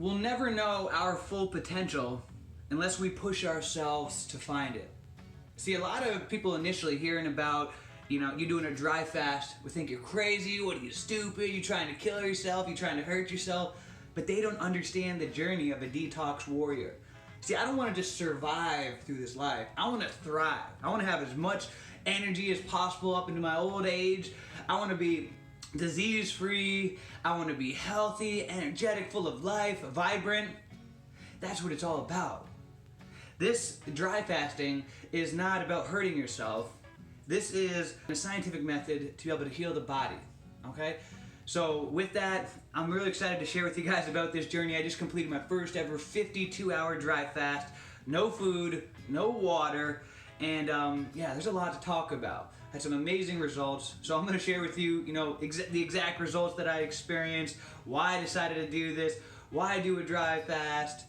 We'll never know our full potential unless we push ourselves to find it. See, a lot of people initially hearing about, you doing a dry fast would think you're crazy, what are you, stupid, you trying to kill yourself, you trying to hurt yourself, but they don't understand the journey of a detox warrior. See, I don't want to just survive through this life. I want to thrive. I want to have as much energy as possible up into my old age. I want to be disease-free. I want to be healthy, energetic, full of life, vibrant. That's what it's all about. This dry fasting is not about hurting yourself. This is a scientific method to be able to heal the body, okay? So with that, I'm really excited to share with you guys about this journey. I just completed my first ever 52-hour dry fast. No food, no water, and yeah, there's a lot to talk about. Had some amazing results, so I'm going to share with you, the exact results that I experienced, why I decided to do this, why I do a dry fast,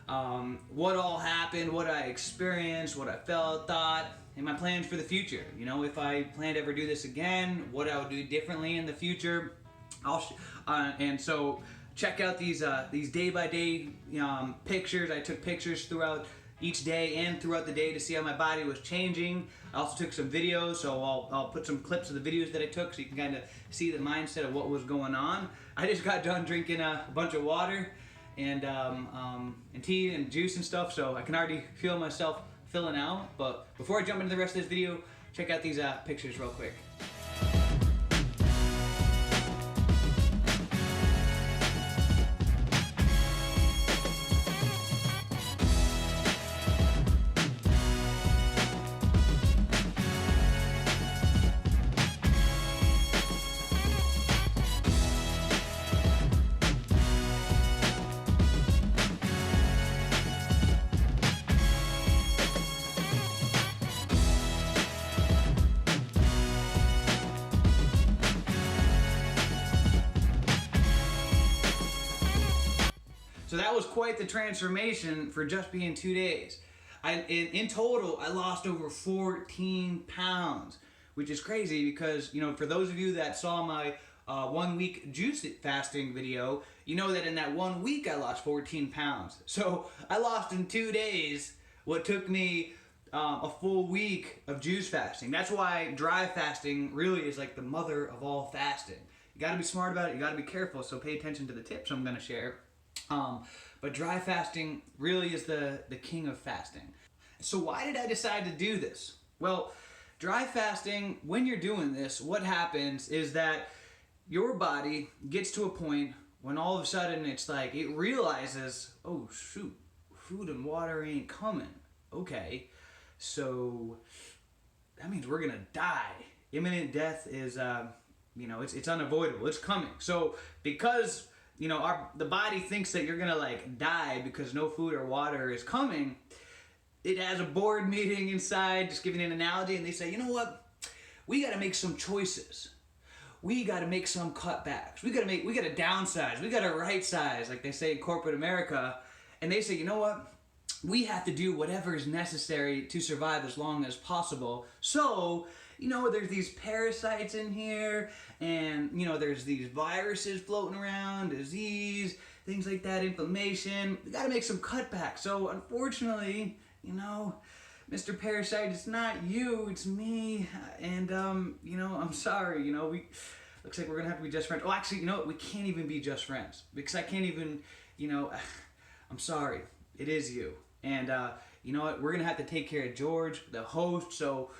what all happened, what I experienced, what I felt, thought, and my plans for the future. If I plan to ever do this again, what I would do differently in the future. And so check out these day-by-day pictures. I took pictures throughout each day and throughout the day to see how my body was changing. I also took some videos, so I'll put some clips of the videos that I took so you can kind of see the mindset of what was going on. I just got done drinking a bunch of water and tea and juice and stuff, so I can already feel myself filling out. But before I jump into the rest of this video, check out these pictures real quick. So that was quite the transformation for just being 2 days. In total, I lost over 14 pounds, which is crazy because, for those of you that saw my 1 week juice fasting video, you know that in that 1 week I lost 14 pounds. So I lost in 2 days what took me a full week of juice fasting. That's why dry fasting really is like the mother of all fasting. You gotta be smart about it, you gotta be careful, so pay attention to the tips I'm gonna share. But dry fasting really is the king of fasting. So why did I decide to do this? Well, dry fasting, when you're doing this, what happens is that your body gets to a point when all of a sudden it's like, it realizes, oh shoot, food and water ain't coming. Okay, so that means we're gonna die. Imminent death is, it's unavoidable, it's coming. So because the body thinks that you're gonna die because no food or water is coming, it has a board meeting inside, just giving an analogy, and they say, you know what? We gotta make some choices. We gotta make some cutbacks. We gotta downsize. We gotta right size, like they say in corporate America. And they say, you know what? We have to do whatever is necessary to survive as long as possible. So, there's these parasites in here, and, there's these viruses floating around, disease, things like that, inflammation. We gotta make some cutbacks. So, unfortunately, Mr. Parasite, it's not you, it's me, and, I'm sorry, looks like we're gonna have to be just friends. Oh, actually, we can't even be just friends, because I can't even, I'm sorry, it is you. And, you know what, we're gonna have to take care of George, the host, so,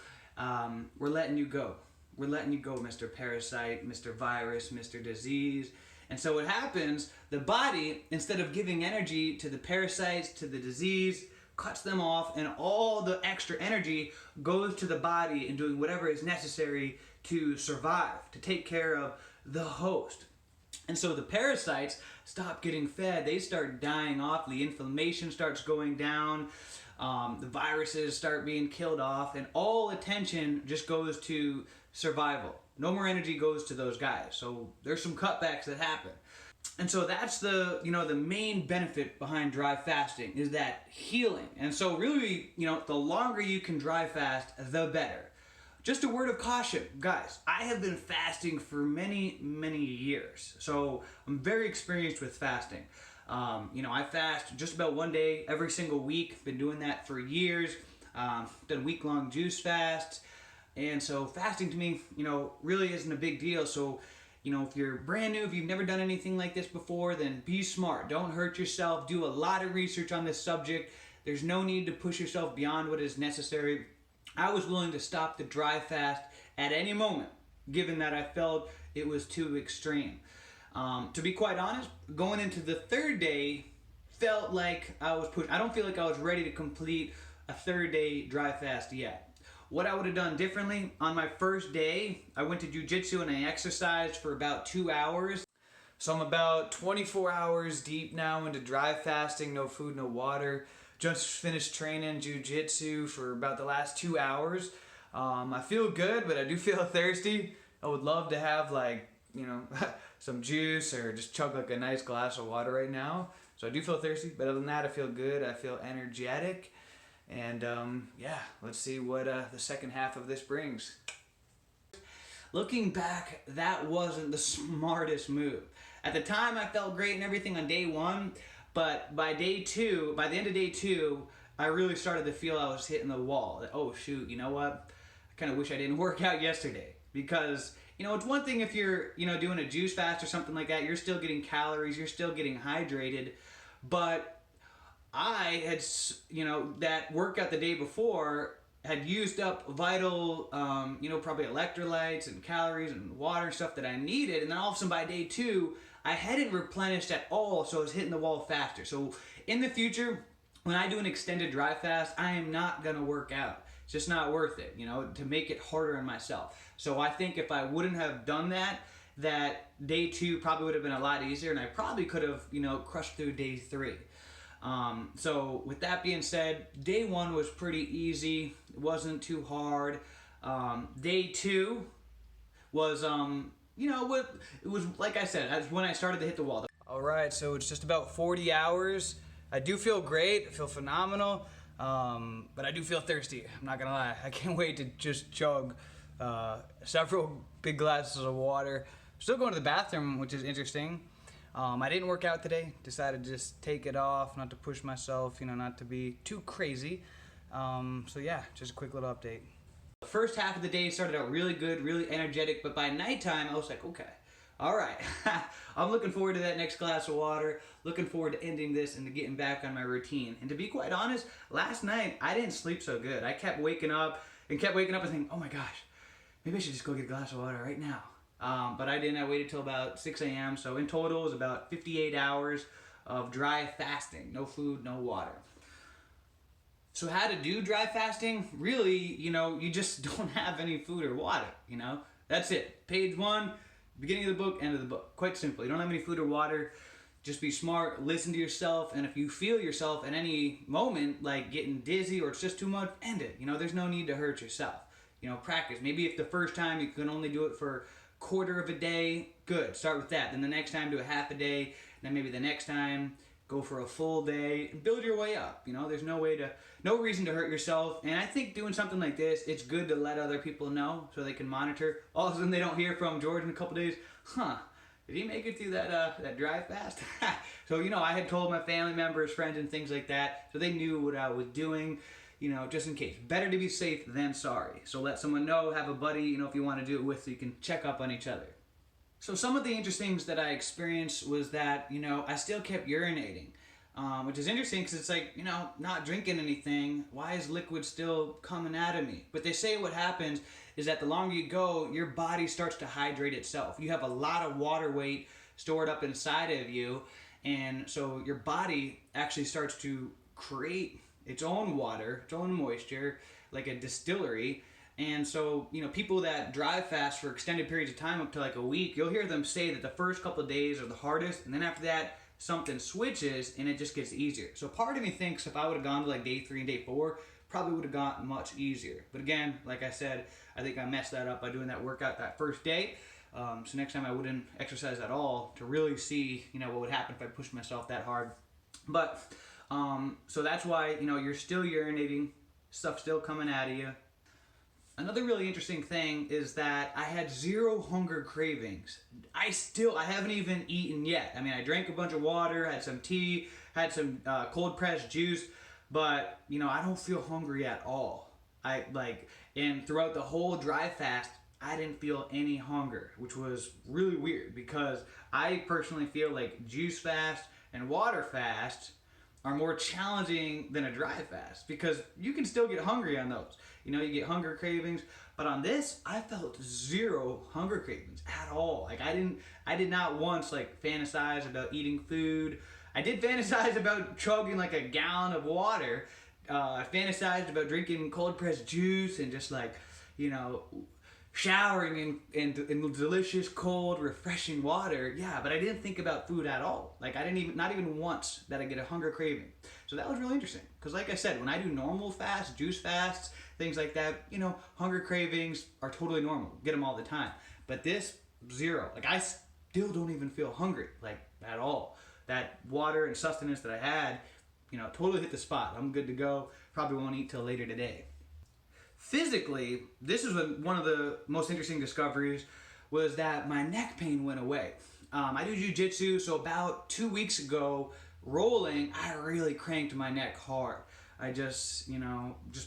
we're letting you go. We're letting you go, Mr. Parasite, Mr. Virus, Mr. Disease. And so what happens, the body, instead of giving energy to the parasites, to the disease, cuts them off, and all the extra energy goes to the body and doing whatever is necessary to survive, to take care of the host. And so the parasites stop getting fed, they start dying off, the inflammation starts going down, the viruses start being killed off, and all attention just goes to survival. No more energy goes to those guys. So there's some cutbacks that happen. And so that's the main benefit behind dry fasting, is that healing. And so really, the longer you can dry fast, the better. Just a word of caution, guys, I have been fasting for many, many years. So I'm very experienced with fasting. I fast just about one day every single week. Been doing that for years. Done week-long juice fasts. And so fasting to me, really isn't a big deal. So, if you're brand new, if you've never done anything like this before, then be smart. Don't hurt yourself. Do a lot of research on this subject. There's no need to push yourself beyond what is necessary. I was willing to stop the dry fast at any moment, given that I felt it was too extreme. To be quite honest, going into the third day felt like I was pushed. I don't feel like I was ready to complete a third day dry fast yet. What I would have done differently, on my first day, I went to jiu-jitsu and I exercised for about 2 hours. So I'm about 24 hours deep now into dry fasting, no food, no water. Just finished training jiu-jitsu for about the last 2 hours. I feel good, but I do feel thirsty. I would love to have some juice or just chug like a nice glass of water right now. So I do feel thirsty, but other than that, I feel good. I feel energetic. And let's see what the second half of this brings. Looking back, that wasn't the smartest move. At the time, I felt great and everything on day one, but by the end of day two, I really started to feel I was hitting the wall. Oh shoot, you know what? I kind of wish I didn't work out yesterday, because it's one thing if you're doing a juice fast or something like that. You're still getting calories, you're still getting hydrated, but I had, that workout the day before had used up vital, probably electrolytes and calories and water and stuff that I needed. And then all of a sudden by day two, I hadn't replenished at all. So I was hitting the wall faster. So in the future, when I do an extended dry fast, I am not going to work out. It's just not worth it, to make it harder on myself. So I think if I wouldn't have done that day two probably would have been a lot easier. And I probably could have, crushed through day three. So with that being said, day one was pretty easy. It wasn't too hard. Day two was, it was, like I said, that's when I started to hit the wall. All right, so it's just about 40 hours. I do feel great. I feel phenomenal. But I do feel thirsty. I'm not gonna lie. I can't wait to just chug several big glasses of water. Still going to the bathroom, which is interesting. I didn't work out today. Decided to just take it off, not to push myself, not to be too crazy. So yeah, just a quick little update. The first half of the day started out really good, really energetic, but by nighttime I was like, okay, all right. I'm looking forward to that next glass of water, looking forward to ending this and to getting back on my routine. And to be quite honest, last night I didn't sleep so good. I kept waking up and thinking, oh my gosh, maybe I should just go get a glass of water right now. But I didn't. I waited till about 6 a.m. So in total, it was about 58 hours of dry fasting. No food, no water. So how to do dry fasting? Really, you just don't have any food or water, That's it. Page 1, beginning of the book, end of the book. Quite simple. You don't have any food or water. Just be smart, listen to yourself, and if you feel yourself at any moment like getting dizzy or it's just too much, end it. There's no need to hurt yourself. Practice. Maybe if the first time you can only do it for quarter of a day, good, start with that. Then the next time do a half a day, then maybe the next time go for a full day and build your way up. There's no reason to hurt yourself. And I think doing something like this, it's good to let other people know so they can monitor. All of a sudden they don't hear from George in a couple days. Did he make it through that dry fast? So I had told my family members, friends, and things like that, so they knew what I was doing. Just in case. Better to be safe than sorry. So let someone know, have a buddy, if you want to do it with, so you can check up on each other. So some of the interesting things that I experienced was that, I still kept urinating, which is interesting because it's like, not drinking anything. Why is liquid still coming out of me? But they say what happens is that the longer you go, your body starts to hydrate itself. You have a lot of water weight stored up inside of you. And so your body actually starts to create its own water, its own moisture, like a distillery. And so, people that dry fast for extended periods of time, up to like a week, you'll hear them say that the first couple of days are the hardest, and then after that, something switches and it just gets easier. So part of me thinks if I would have gone to like day 3 and day 4, probably would have gotten much easier. But again, like I said, I think I messed that up by doing that workout that first day. So next time I wouldn't exercise at all to really see, what would happen if I pushed myself that hard. But so that's why, you're still urinating, stuff still coming out of you. Another really interesting thing is that I had zero hunger cravings. I haven't even eaten yet. I mean, I drank a bunch of water, had some tea, had some cold pressed juice, but I don't feel hungry at all. And throughout the whole dry fast, I didn't feel any hunger, which was really weird because I personally feel like juice fast and water fast are more challenging than a dry fast because you can still get hungry on those. You get hunger cravings, but on this, I felt zero hunger cravings at all. Like I did not once fantasize about eating food. I did fantasize about chugging like a gallon of water. I fantasized about drinking cold pressed juice and just showering in delicious, cold, refreshing water. Yeah, but I didn't think about food at all. Not even once that I get a hunger craving. So that was really interesting. Because like I said, when I do normal fasts, juice fasts, things like that, hunger cravings are totally normal. Get them all the time. But this, zero. I still don't even feel hungry, at all. That water and sustenance that I had, totally hit the spot. I'm good to go. Probably won't eat till later today. Physically, this is one of the most interesting discoveries was that my neck pain went away. I do jiu-jitsu, so about 2 weeks ago, rolling, I really cranked my neck hard. I just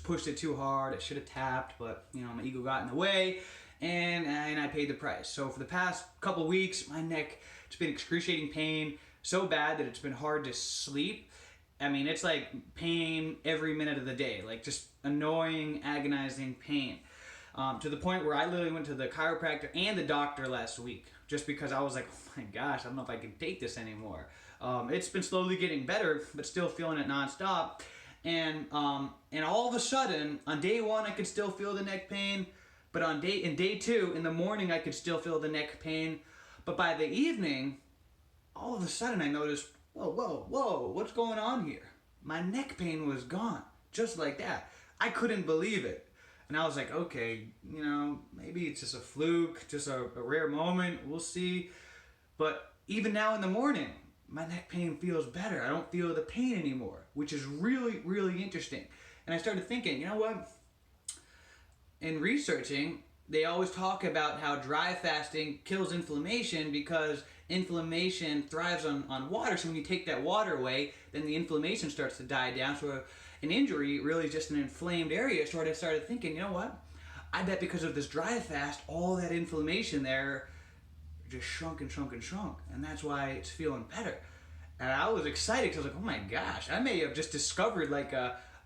pushed it too hard. I should have tapped, but my ego got in the way, and I paid the price. So for the past couple weeks, my neck, it's been excruciating pain, so bad that it's been hard to sleep. I mean, it's like pain every minute of the day, just annoying, agonizing pain. To the point where I literally went to the chiropractor and the doctor last week just because I was like, oh my gosh, I don't know if I can take this anymore. It's been slowly getting better, but still feeling it nonstop. And all of a sudden, on day one, I could still feel the neck pain, but in day two, in the morning, I could still feel the neck pain. But by the evening, all of a sudden, I noticed, whoa, what's going on here? My neck pain was gone, just like that. I couldn't believe it. And I was like, okay, maybe it's just a fluke, just a rare moment, we'll see. But even now in the morning, my neck pain feels better. I don't feel the pain anymore, which is really, really interesting. And I started thinking, you know what? In researching, they always talk about how dry fasting kills inflammation because inflammation thrives on water. So when you take that water away, then the inflammation starts to die down. So an injury really is just an inflamed area. So I started thinking, you know what? I bet because of this dry fast, all that inflammation there just shrunk and shrunk and shrunk. And that's why it's feeling better. And I was excited because I was like, oh my gosh, I may have just discovered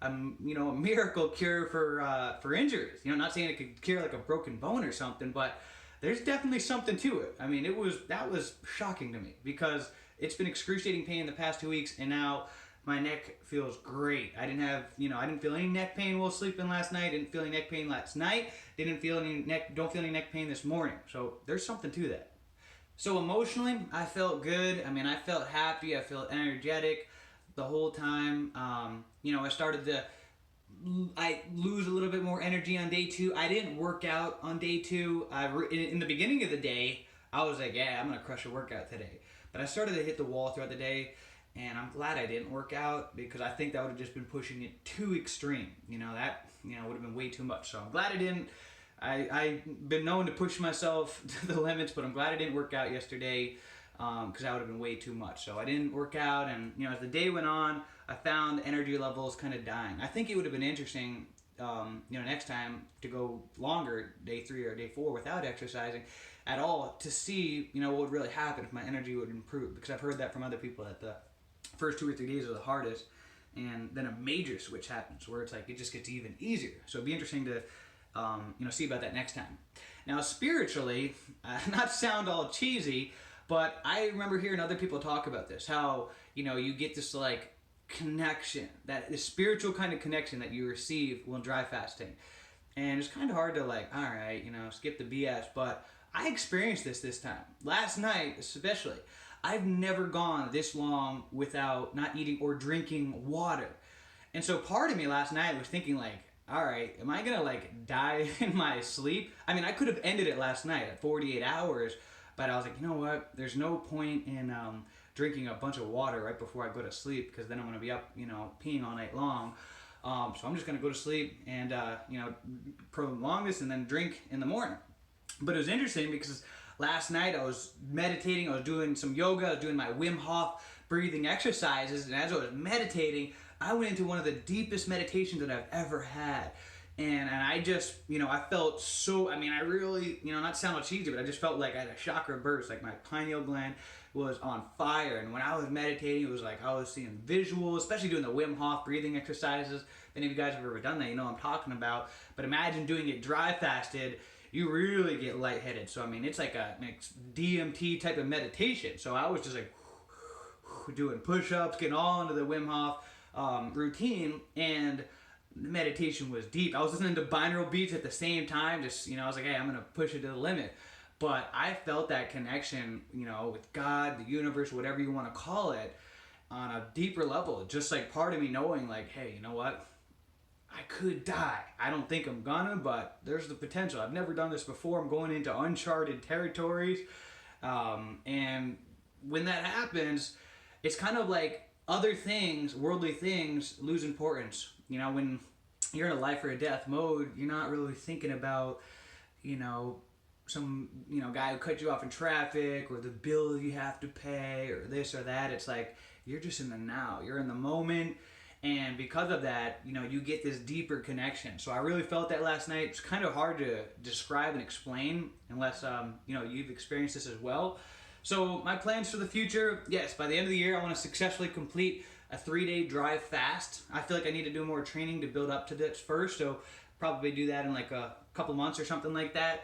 a miracle cure for injuries. Not saying it could cure a broken bone or something, but there's definitely something to it. I mean, that was shocking to me because it's been excruciating pain the past 2 weeks, and now my neck feels great. I didn't feel any neck pain while sleeping last night. Didn't feel any neck pain last night. Don't feel any neck pain this morning. So there's something to that. So emotionally, I felt good. I mean, I felt happy. I felt energetic the whole time. I lose a little bit more energy on day two. I didn't work out on day two. In the beginning of the day, I was like, yeah, I'm going to crush a workout today. But I started to hit the wall throughout the day, and I'm glad I didn't work out because I think that would have just been pushing it too extreme. That would have been way too much. So I'm glad I didn't. I've been known to push myself to the limits, but I'm glad I didn't work out yesterday because that would have been way too much. So I didn't work out, and as the day went on, I found energy levels kind of dying. I think it would have been interesting, next time to go longer, day 3 or day 4, without exercising at all to see, what would really happen if my energy would improve. Because I've heard that from other people that the first 2 or 3 days are the hardest, and then a major switch happens where it's it just gets even easier. So it'd be interesting to see about that next time. Now, spiritually, not to sound all cheesy, but I remember hearing other people talk about this, how, you get this, connection, that the spiritual kind of connection that you receive when dry fasting. And it's kind of hard to, all right, skip the BS, but I experienced this time. Last night, especially, I've never gone this long without not eating or drinking water. And so part of me last night was thinking, all right, am I gonna die in my sleep? I mean, I could have ended it last night at 48 hours, but I was like, you know what? There's no point in drinking a bunch of water right before I go to sleep because then I'm gonna be up, peeing all night long. So I'm just gonna go to sleep and prolong this and then drink in the morning. But it was interesting because last night I was meditating, I was doing some yoga, I was doing my Wim Hof breathing exercises, and as I was meditating, I went into one of the deepest meditations that I've ever had. And I just, I felt so, I really, not to sound all cheesy, but I just felt like I had a chakra burst, like my pineal gland was on fire. And when I was meditating, it was like I was seeing visuals, especially doing the Wim Hof breathing exercises. If any of you guys have ever done that, you know what I'm talking about. But imagine doing it dry fasted, you really get lightheaded. So, it's like a DMT type of meditation. So I was just like doing push-ups, getting all into the Wim Hof routine, and the meditation was deep. I was listening to binaural beats at the same time, just, I was like, hey, I'm gonna push it to the limit. But I felt that connection, with God, the universe, whatever you want to call it, on a deeper level. Just like part of me knowing like, hey, you know what? I could die. I don't think I'm gonna, but there's the potential. I've never done this before. I'm going into uncharted territories. And when that happens, it's kind of like other things, worldly things, lose importance. When you're in a life or a death mode, you're not really thinking about, some, guy who cut you off in traffic, or the bill you have to pay, or this or that. It's like, you're just in the now. You're in the moment. And because of that, you get this deeper connection. So I really felt that last night. It's kind of hard to describe and explain unless, you've experienced this as well. So my plans for the future, yes, by the end of the year, I want to successfully complete a 3-day dry fast. I feel like I need to do more training to build up to this first, so probably do that in like a couple months or something like that.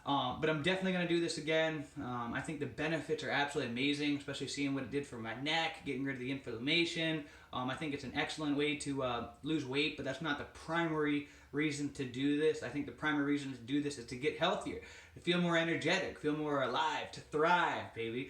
But I'm definitely going to do this again. I think the benefits are absolutely amazing, especially seeing what it did for my neck, getting rid of the inflammation. I think it's an excellent way to lose weight, but that's not the primary reason to do this. I think the primary reason to do this is to get healthier, to feel more energetic, feel more alive, to thrive, baby.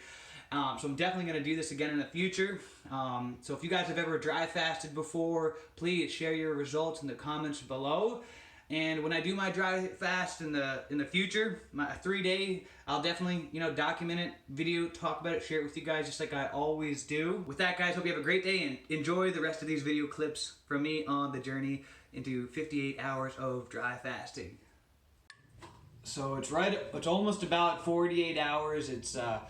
So I'm definitely going to do this again in the future. So if you guys have ever dry fasted before, please share your results in the comments below. And when I do my dry fast in the future, my 3-day, I'll definitely, document it, video, talk about it, share it with you guys just like I always do. With that, guys, hope you have a great day and enjoy the rest of these video clips from me on the journey into 58 hours of dry fasting. So it's almost about 48 hours. It's, I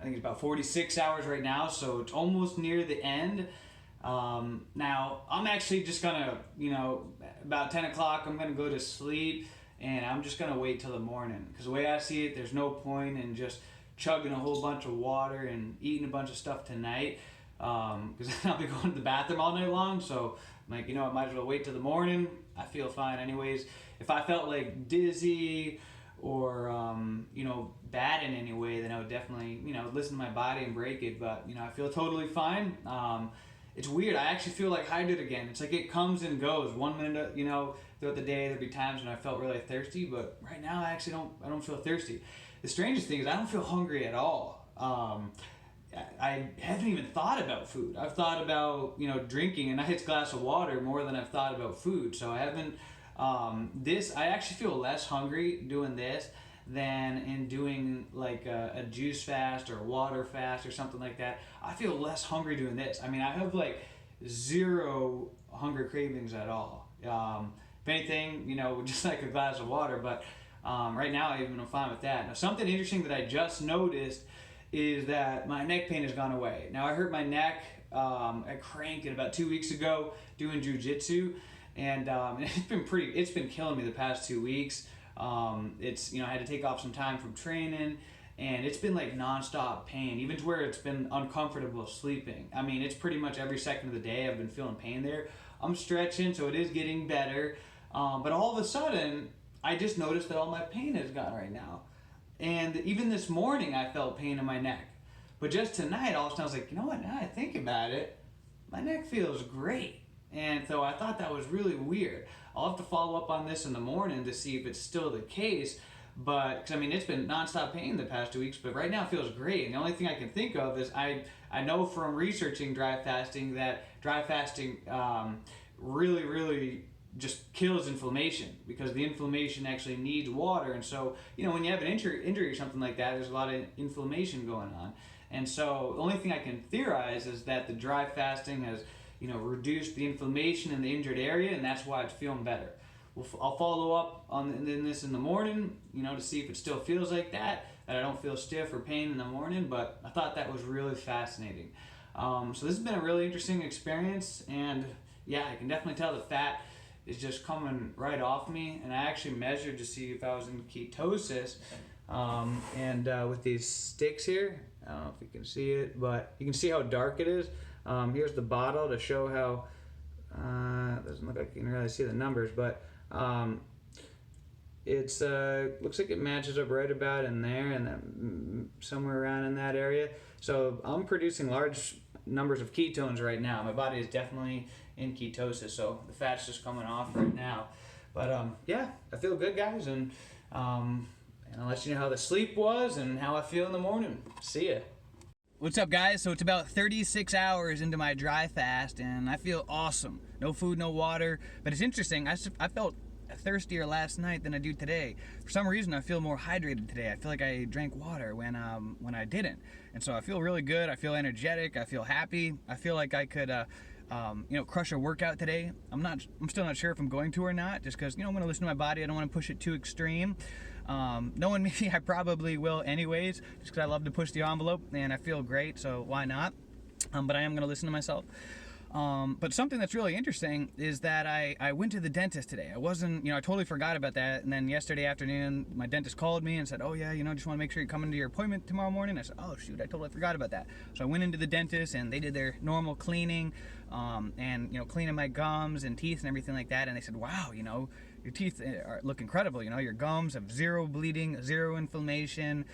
think it's about 46 hours right now, so it's almost near the end. Now, I'm actually just gonna, about 10 o'clock, I'm gonna go to sleep, and I'm just gonna wait till the morning. Because the way I see it, there's no point in just chugging a whole bunch of water and eating a bunch of stuff tonight, because I'll be going to the bathroom all night long. So I'm like, I might as well wait till the morning. I feel fine anyways. If I felt like dizzy or, bad in any way, then I would definitely, listen to my body and break it. But, I feel totally fine. It's weird. I actually feel like hydrated again. It's like it comes and goes. 1 minute, throughout the day, there'd be times when I felt really thirsty, but right now I actually don't feel thirsty. The strangest thing is I don't feel hungry at all. I haven't even thought about food. I've thought about, drinking a nice glass of water more than I've thought about food. So I haven't, I actually feel less hungry doing this than in doing like a juice fast or a water fast or something like that. I feel less hungry doing this. I have like zero hunger cravings at all. If anything, just like a glass of water, but right now I even am fine with that. Now, something interesting that I just noticed is that my neck pain has gone away. Now, I hurt my neck, I cranked it about 2 weeks ago doing jujitsu, and it's been killing me the past 2 weeks. I had to take off some time from training, and it's been like nonstop pain, even to where it's been uncomfortable sleeping. It's pretty much every second of the day I've been feeling pain there. I'm stretching, so it is getting better. But all of a sudden, I just noticed that all my pain is gone right now. And even this morning, I felt pain in my neck. But just tonight, all of a sudden, I was like, now I think about it, my neck feels great. And so I thought that was really weird. I'll have to follow up on this in the morning to see if it's still the case. But, cause it's been nonstop pain the past 2 weeks, but right now it feels great. And the only thing I can think of is I know from researching dry fasting that dry fasting really, really just kills inflammation, because the inflammation actually needs water. And so, when you have an injury or something like that, there's a lot of inflammation going on. And so the only thing I can theorize is that the dry fasting has reduce the inflammation in the injured area, and that's why it's feeling better. I'll follow up on this in the morning, to see if it still feels like that I don't feel stiff or pain in the morning. But I thought that was really fascinating. So this has been a really interesting experience, and yeah, I can definitely tell the fat is just coming right off me. And I actually measured to see if I was in ketosis, and with these sticks here, I don't know if you can see it, but you can see how dark it is. Here's the bottle to show how it doesn't look like you can really see the numbers, but it's looks like it matches up right about in there, and then somewhere around in that area. So I'm producing large numbers of ketones right now. My body is definitely in ketosis, so the fat's just coming off right now. But yeah, I feel good, guys, and I'll let you know how the sleep was and how I feel in the morning. See ya. What's up, guys? So it's about 36 hours into my dry fast, and I feel awesome. No food, no water, but it's interesting. I felt thirstier last night than I do today. For some reason, I feel more hydrated today. I feel like I drank water when I didn't, and so I feel really good. I feel energetic. I feel happy. I feel like I could, crush a workout today. I'm still not sure if I'm going to or not, just because I'm going to listen to my body. I don't want to push it too extreme. Knowing me, I probably will anyways, just because I love to push the envelope and I feel great, so why not? But I am going to listen to myself. But something that's really interesting is that I went to the dentist today. I totally forgot about that. And then yesterday afternoon, my dentist called me and said, oh yeah, just want to make sure you come into your appointment tomorrow morning. I said, oh shoot, I totally forgot about that. So I went into the dentist and they did their normal cleaning, and cleaning my gums and teeth and everything like that. And they said, wow, your teeth look incredible. Your gums have zero bleeding, zero inflammation.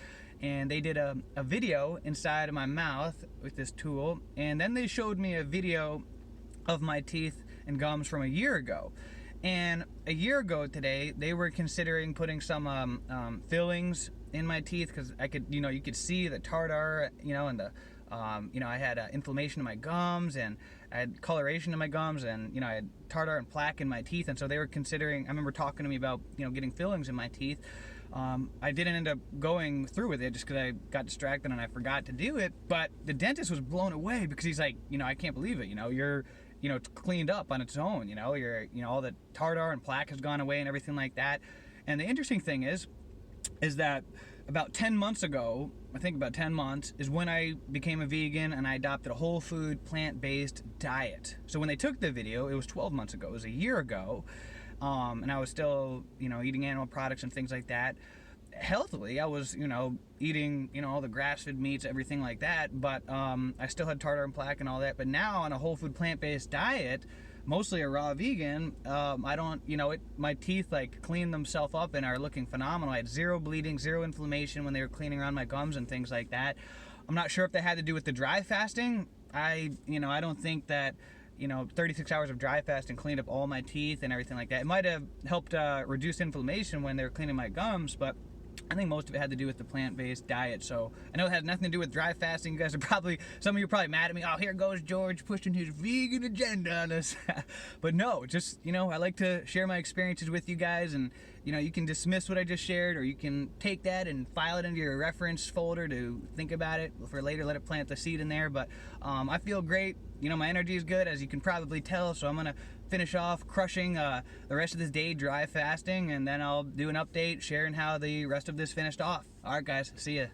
And they did a video inside of my mouth with this tool, and then they showed me a video of my teeth and gums from a year ago. And a year ago today, they were considering putting some fillings in my teeth, because I could, you could see the tartar, and the I had inflammation in my gums, and I had coloration in my gums, and I had tartar and plaque in my teeth. And so they were considering, I remember talking to me about getting fillings in my teeth. I didn't end up going through with it just because I got distracted and I forgot to do it. But the dentist was blown away, because he's like, I can't believe it. You're, it's cleaned up on its own. You're, all the tartar and plaque has gone away and everything like that. And the interesting thing is that about 10 months ago, I think about 10 months, is when I became a vegan and I adopted a whole food, plant-based diet. So when they took the video, it was 12 months ago. It was a year ago. And I was still, eating animal products and things like that. Healthily, I was, eating, all the grass-fed meats, everything like that. But I still had tartar and plaque and all that. But now on a whole food, plant-based diet, mostly a raw vegan, I don't, my teeth clean themselves up and are looking phenomenal. I had zero bleeding, zero inflammation when they were cleaning around my gums and things like that. I'm not sure if that had to do with the dry fasting. I don't think that 36 hours of dry fasting cleaned up all my teeth and everything like that. It might have helped reduce inflammation when they were cleaning my gums, but I think most of it had to do with the plant-based diet. So I know it has nothing to do with dry fasting. You guys are probably, some of you are probably mad at me. Oh, here goes George pushing his vegan agenda on us. But no, just, I like to share my experiences with you guys, and you can dismiss what I just shared, or you can take that and file it into your reference folder to think about it for later. Let it plant the seed in there. But I feel great. My energy is good, as you can probably tell. So I'm going to finish off crushing the rest of this day dry fasting, and then I'll do an update sharing how the rest of this finished off. All right, guys. See ya.